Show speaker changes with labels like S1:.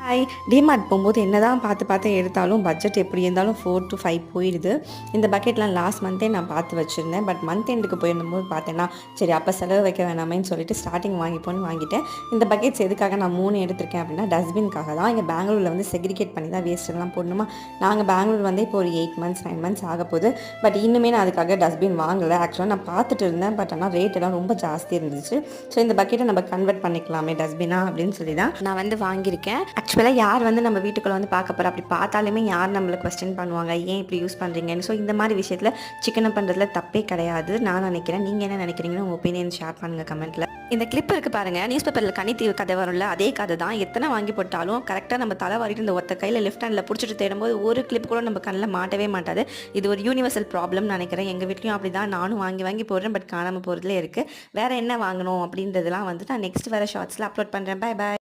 S1: Hi. DMart போகும்போது என்னதான் பார்த்து பார்த்து எடுத்தாலும் பட்ஜெட் எப்படி இருந்தாலும் 4 to 5 போயிடுது. இந்த பக்கெட்லாம் லாஸ்ட் மந்த்தே நான் பார்த்து வச்சுருந்தேன். பட் மந்த் எண்டுக்கு போயிருந்தபோது பார்த்தேன்னா, சரி அப்போ செலவு வைக்க வேணாமேன்னு சொல்லிட்டு ஸ்டார்டிங் வாங்கிப்போன்னு வாங்கிட்டேன். இந்த பக்கெட்ஸ் எதுக்காக நான் 3 எடுத்திருக்கேன் அப்படின்னா, டஸ்ட்பின்காக தான். இங்கே பெங்களூரில் வந்து செக்ரிகேட் பண்ணி தான் வேஸ்ட் எல்லாம் போடணுமா. நாங்கள் பெங்களூர் வந்து இப்போ ஒரு 8 மந்த்ஸ் 9 மந்த்ஸ் ஆக போகுது. பட் இன்னுமே நான் அதுக்காக டஸ்ட்பின் வாங்கலை. ஆக்சுவலாக நான் பார்த்துட்டு இருந்தேன். பட் ஆனால் ரேட் எல்லாம் ரொம்ப ஜாஸ்தி இருந்துச்சு. ஸோ இந்த பக்கெட்டை நம்ம கன்வெர்ட் பண்ணிக்கலாமே டஸ்ட்பினா அப்படின்னு சொல்லி தான் நான் வந்து வாங்கியிருக்கேன். ஆக்சுவலாக யார் வந்து நம்ம வீட்டுக்குள்ளே வந்து பார்க்க போகிறோம், அப்படி பார்த்தாலுமே யார் நம்மளை கொஸ்டின் பண்ணுவாங்க, ஏன் இப்படி யூஸ் பண்ணுறீங்கன்னு. ஸோ இந்த மாதிரி விஷயத்தில் சிக்கனை பண்ணுறதுல தப்பே கிடையாது நான் நினைக்கிறேன். நீங்கள் என்ன நினைக்கிறீங்கன்னு உங்கள் ஒப்பீனியன் ஷேர் பண்ணுங்கள் கமெண்ட்டில். இந்த கிளிப் இருக்குது பாருங்கள், நியூஸ் பேப்பரில் கனித்தீவு கதை வரும்ல, அதே கதை தான். எத்தனை வாங்கி போட்டாலும் கரெக்டாக நம்ம தலை வாரிட்டு இந்த ஒத்த கையில் லெஃப்ட் ஹேண்டில் பிடிச்சிட்டு தேடும்போது ஒரு கிளிப் கூட நம்ம கண்ணில் மாட்டவே மாட்டாது. இது ஒரு யூனிவர்சல் ப்ராப்ளம்னு நினைக்கிறேன். எங்கள் வீட்லையும் அப்படி தான் நானும் வாங்கி போடுறேன். பட் காணாமல் போகிறதுலே இருக்குது. வேறு என்ன வாங்கணும் அப்படின்றதுலாம் வந்து நான் நெக்ஸ்ட் வேறு ஷார்ட்ஸில் அப்லோட் பண்ணுறேன். Bye bye.